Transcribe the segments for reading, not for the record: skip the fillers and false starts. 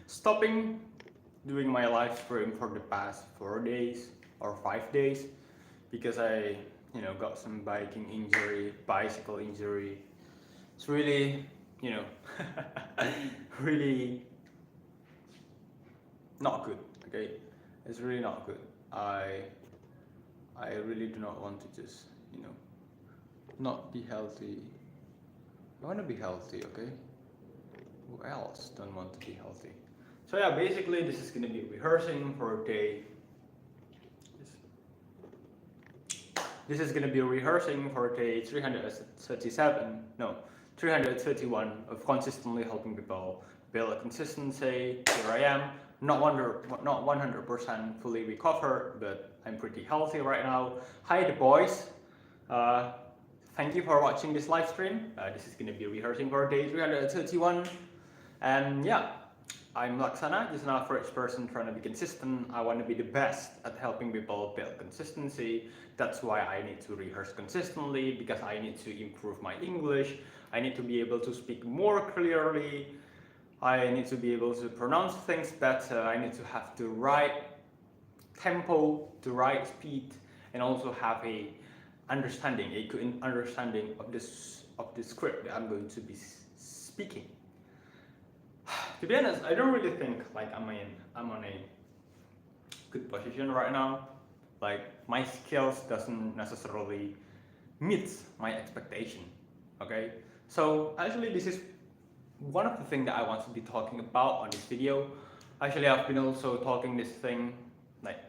stopping doing my live stream for the past 4 days or 5 days because I, got some bicycle injury. It's really, you know, really not good. Okay, it's really not good. I really do not want to just, not be healthy. I want to be healthy. Okay, who else don't want to be healthy? So yeah, basically this is gonna be rehearsing for day. This is gonna be rehearsing for day 337. No, 331 of consistently helping people build consistency. Here I am, not 100% fully recovered, but I'm pretty healthy right now. Hi, the boys. Uh, Thank you for watching this live stream. This is gonna be rehearsing for day 331, and yeah. I'm Laksana, just an average person trying to be consistent. I want to be the best at helping people build consistency. That's why I need to rehearse consistently, because I need to improve my English. I need to be able to speak more clearly. I need to be able to pronounce things better. I need to have the right tempo, the right speed, and also have a good understanding of the script that I'm going to be speaking. To be honest, I don't really think like I'm on a good position right now. Like my skills doesn't necessarily meet my expectation. Okay, so actually this is one of the things that I want to be talking about on this video. Actually, I've been also talking this thing like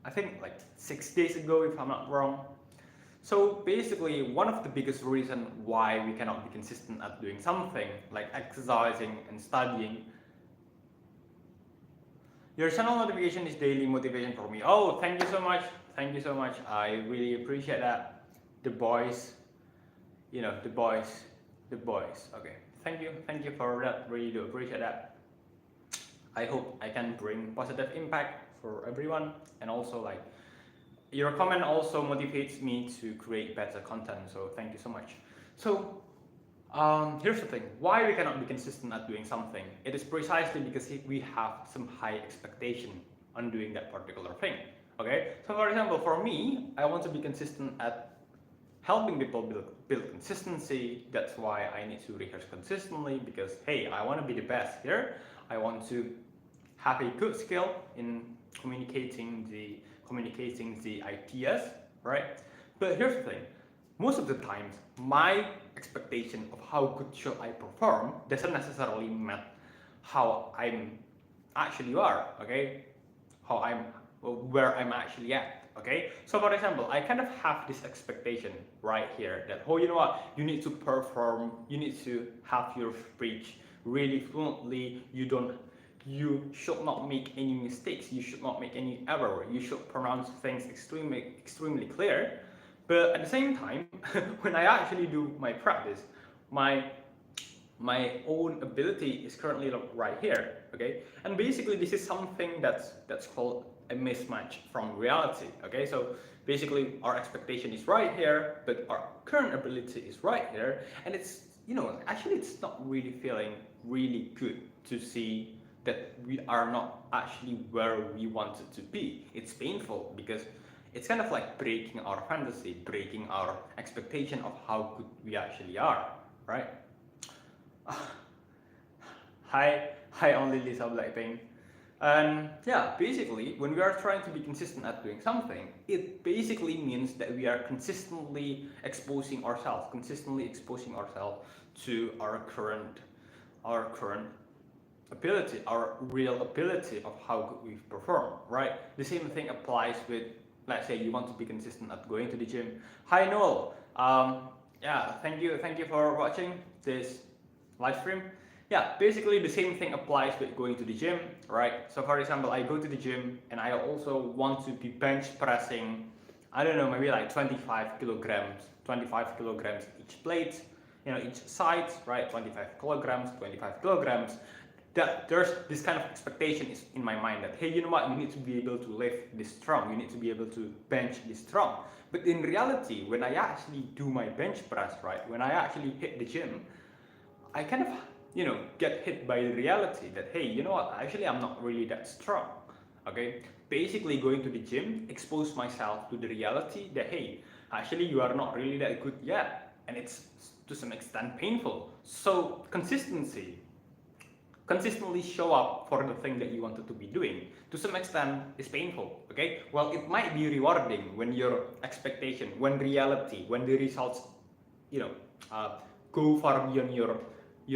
I think like 6 days ago, if I'm not wrong. So basically, one of the biggest reasons why we cannot be consistent at doing something, like exercising and studying. Your channel notification is daily motivation for me. Oh, thank you so much. Thank you so much. I really appreciate that. The boys, the boys, the boys. Okay, thank you for that. Really do appreciate that. I hope I can bring positive impact for everyone, and also like your comment also motivates me to create better content, so thank you so much. So here's the thing, why we cannot be consistent at doing something. It is precisely because we have some high expectation on doing that particular thing. Okay, so for example, for me, I want to be consistent at helping people build consistency. That's why I need to rehearse consistently, because hey, I want to be the best here. I want to have a good skill in communicating the ideas, right? But here's the thing, most of the times my expectation of how good should I perform doesn't necessarily match how I'm actually are, okay? Where I'm actually at, okay? So for example, I kind of have this expectation right here that, oh, you know what, you need to perform, you need to have your speech really fluently, you should not make any mistakes, you should not make any error, you should pronounce things extremely clear. But at the same time, when I actually do my practice, my own ability is currently right here, okay? And basically this is something that's called a mismatch from reality, okay? So basically our expectation is right here, but our current ability is right here, and it's, actually it's not really feeling really good to see that we are not actually where we wanted to be. It's painful because it's kind of like breaking our fantasy, breaking our expectation of how good we actually are, right? Hi, only Lisa Blackpink. And yeah, basically, when we are trying to be consistent at doing something, it basically means that we are consistently exposing ourselves to our current ability, our real ability of how good we perform, right? The same thing applies with, let's say you want to be consistent at going to the gym. Hi Noel, yeah, thank you for watching this live stream. Yeah, basically the same thing applies with going to the gym, right? So for example, I go to the gym and I also want to be bench pressing, I don't know, maybe like 25 kilograms each plate, each side, right? 25 kilograms. That there's this kind of expectation is in my mind that, hey, you know what, you need to be able to lift this strong, you need to be able to bench this strong. But in reality, when I actually do my bench press, right, when I actually hit the gym, I kind of get hit by the reality that, hey, you know what, actually I'm not really that strong. Okay, basically going to the gym, expose myself to the reality that, hey, actually you are not really that good yet, and it's to some extent painful. So consistently show up for the thing that you wanted to be doing, to some extent is painful. Okay, well, it might be rewarding when your expectation, when reality, when the results, you know uh, go far beyond your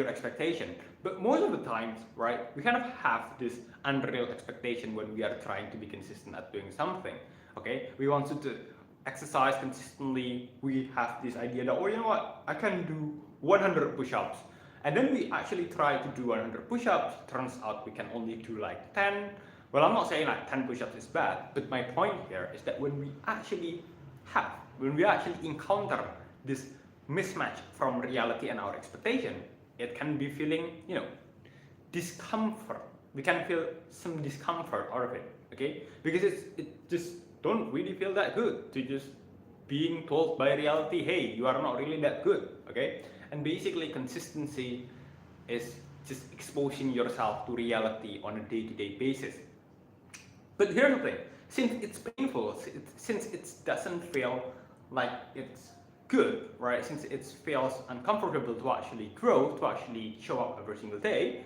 expectation. But most of the times, right, we kind of have this unreal expectation when we are trying to be consistent at doing something. Okay, we want to exercise consistently. We have this idea that, oh, you know what, I can do 100 push-ups, and then we actually try to do 100 push-ups. Turns out we can only do like 10. Well, I'm not saying like 10 push-ups is bad, but my point here is that when we actually encounter this mismatch from reality and our expectation, it can be feeling, discomfort. We can feel some discomfort out of it, okay? Because it just don't really feel that good to just being told by reality, hey, you are not really that good, okay? And basically, consistency is just exposing yourself to reality on a day-to-day basis. But here's the thing: since it's painful, since it doesn't feel like it's good, right? Since it feels uncomfortable to actually grow, to actually show up every single day,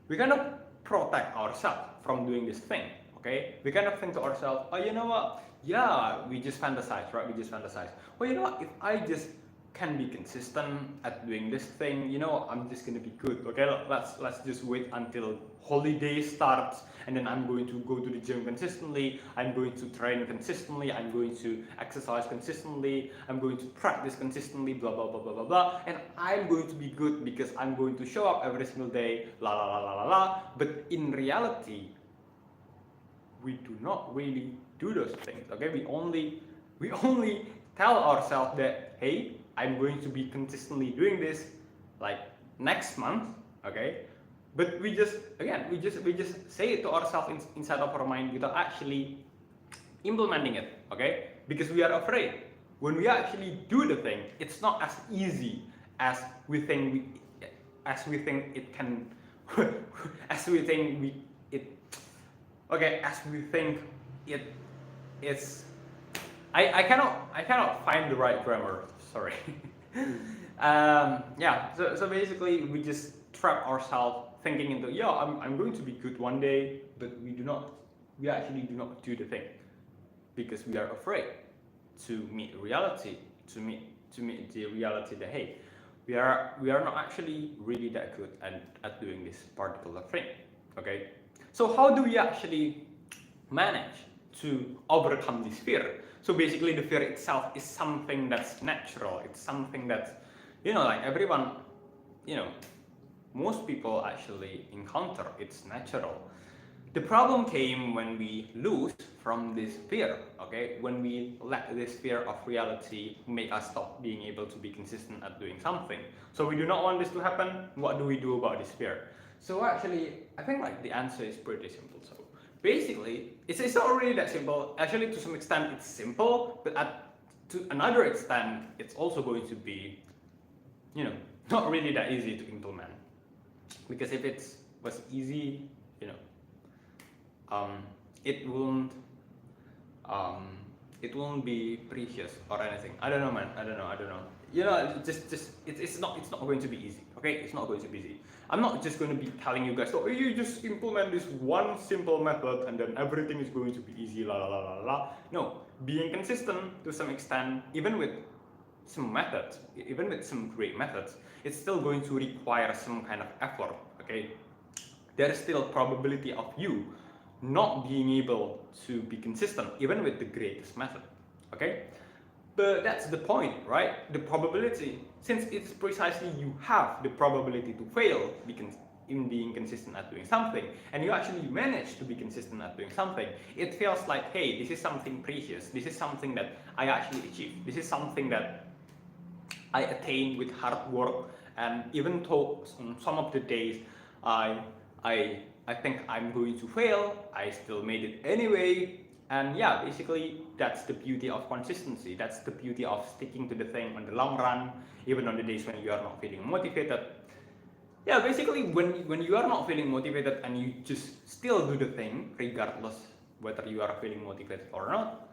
we kind of protect ourselves from doing this thing, okay? We kind of think to ourselves, oh, you know what? Yeah, we just fantasize, right? We just fantasize. Well, you know what? If I just can be consistent at doing this thing, I'm just gonna be good. Okay, let's just wait until holiday starts, and then I'm going to go to the gym consistently. I'm going to train consistently. I'm going to exercise consistently. I'm going to practice consistently. Blah blah blah blah blah blah. And I'm going to be good because I'm going to show up every single day. La la la la la la. But in reality, we do not really do those things. Okay, we only tell ourselves that, hey, I'm going to be consistently doing this like next month, okay? But we just say it to ourselves inside of our mind without actually implementing it, okay? Because we are afraid. When we actually do the thing, it's not as easy as we think it can as we think it is. I cannot find the right grammar. Sorry. Yeah. So basically, we just trap ourselves thinking into, yeah, I'm going to be good one day, but we actually do not do the thing because we are afraid to meet reality, to meet the reality that, hey, we are not actually really that good at doing this particular thing. Okay. So how do we actually manage to overcome this fear? So basically, the fear itself is something that's natural. It's something that's, like everyone, most people actually encounter. It's natural. The problem came when we lose from this fear, okay? When we let this fear of reality make us stop being able to be consistent at doing something. So we do not want this to happen. What do we do about this fear? So actually, I think like the answer is pretty simple. So basically, it's not really that simple. Actually, to some extent, it's simple, but to another extent, it's also going to be, not really that easy to implement. Because if it was easy, it won't be precious or anything. I don't know, man. I don't know. It's not going to be easy. Okay, it's not going to be easy. I'm not just going to be telling you guys, oh, you just implement this one simple method and then everything is going to be easy. La la la la la. No, being consistent to some extent, even with some methods, even with some great methods, it's still going to require some kind of effort. Okay, there is still probability of you not being able to be consistent, even with the greatest method. Okay, but that's the point, right? The probability, since it's precisely you have the probability to fail in being consistent at doing something, and you actually manage to be consistent at doing something, it feels like, hey, this is something precious. This is something that I actually achieved. This is something that I attained with hard work. And even though some of the days I think I'm going to fail, I still made it anyway. And yeah, basically that's the beauty of consistency. That's the beauty of sticking to the thing on the long run, even on the days when you are not feeling motivated. yeah, basically when you are not feeling motivated and you just still do the thing regardless whether you are feeling motivated or not,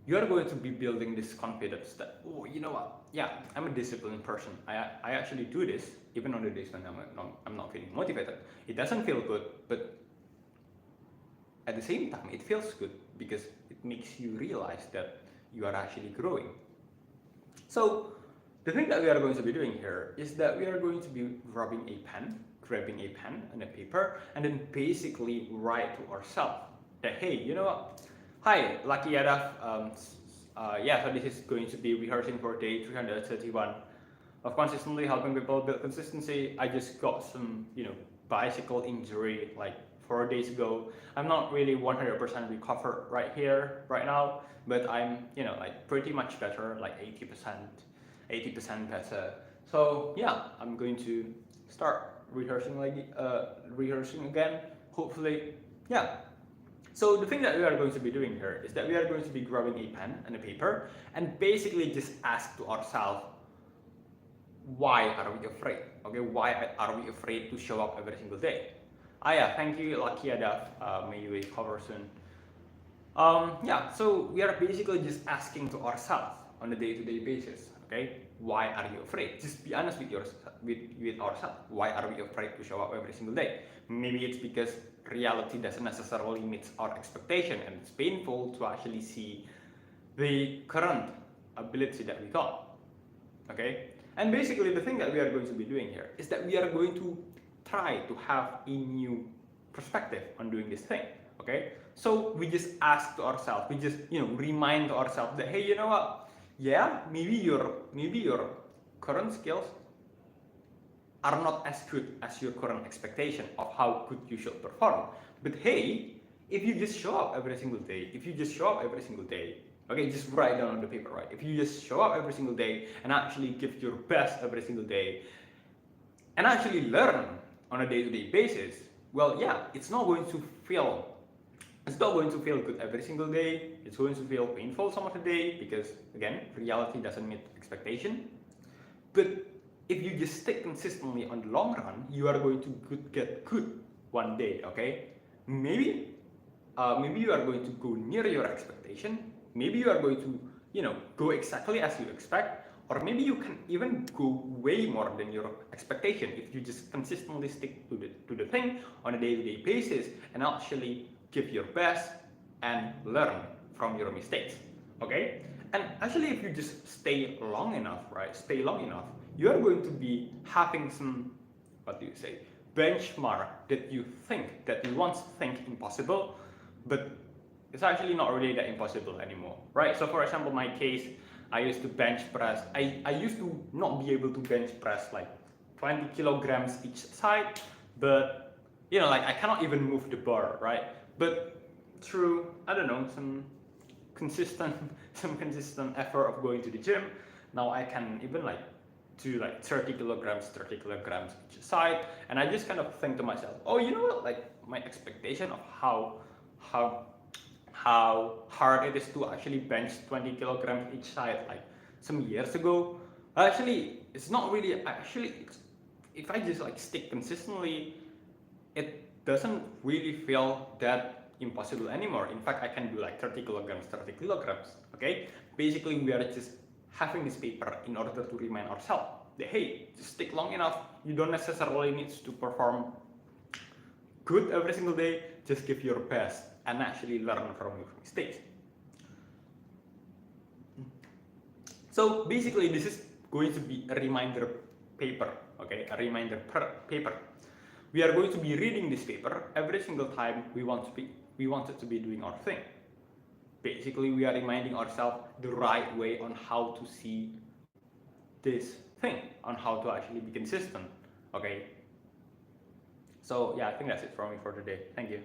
you are going to be building this confidence that, oh, you know what, yeah, I'm a disciplined person. I actually do this even on the days when I'm not feeling motivated. It doesn't feel good, but at the same time it feels good because it makes you realize that you are actually growing. So the thing that we are going to be doing here is that we are going to be grabbing a pen and a paper, and then basically write to ourselves that, hey, you know what? Hi, Lucky Yadav. Yeah, so this is going to be rehearsing for day 331 of consistently helping people build consistency. I just got some, bicycle injury like 4 days ago. I'm not really 100% recovered right now, but I'm, like pretty much better, like 80% better. So yeah, I'm going to start rehearsing again. Hopefully, yeah. So the thing that we are going to be doing here is that we are going to be grabbing a pen and a paper and basically just ask to ourselves, why are we afraid? Okay, why are we afraid to show up every single day? Ah yeah, thank you, Lucky Adaf. May you recover soon. Yeah, so we are basically just asking to ourselves on a day-to-day basis. Okay, why are you afraid? Just be honest with ourselves. Why are we afraid to show up every single day? Maybe it's because reality doesn't necessarily meet our expectation, and it's painful to actually see the current ability that we got. Okay, and basically the thing that we are going to be doing here is that we are going to try to have a new perspective on doing this thing. Okay, so we just ask to ourselves, we just remind ourselves that, hey, you know what, yeah, maybe your current skills are not as good as your current expectation of how good you should perform, but hey, if you just show up every single day, okay, just write down on the paper, right? If you just show up every single day and actually give your best every single day and actually learn on a day-to-day basis, well, yeah, it's not going to feel good every single day. It's going to feel painful some of the day because, again, reality doesn't meet expectation. But if you just stick consistently on the long run, you are going to get good one day, okay? Maybe you are going to go near your expectation. Maybe you are going to, go exactly as you expect, or maybe you can even go way more than your expectation if you just consistently stick to the thing on a day-to-day basis and actually give your best and learn from your mistakes. Okay? And actually, if you just stay long enough, you are going to be having some, benchmark that you once think impossible, but it's actually not really that impossible anymore, right? So for example, my case, I used to bench press. I used to not be able to bench press like 20 kilograms each side, but I cannot even move the bar, right? But through, I don't know, some consistent effort of going to the gym, now I can even do 30 kilograms each side, and I just kind of think to myself, oh, you know what, my expectation of how hard it is to actually bench 20 kilograms each side some years ago, actually it's not really, if I just stick consistently, it doesn't really feel that impossible anymore. In fact, I can do 30 kilograms, okay? Basically, we are just having this paper in order to remind ourselves that, hey, just stick long enough. You don't necessarily need to perform good every single day. Just give your best and actually learn from your mistakes. So basically, this is going to be a reminder paper, okay? A reminder paper. We are going to be reading this paper every single time we wanted to be doing our thing. Basically, we are reminding ourselves the right way on how to see this thing, on how to actually be consistent, okay? So yeah, I think that's it from me for today. Thank you.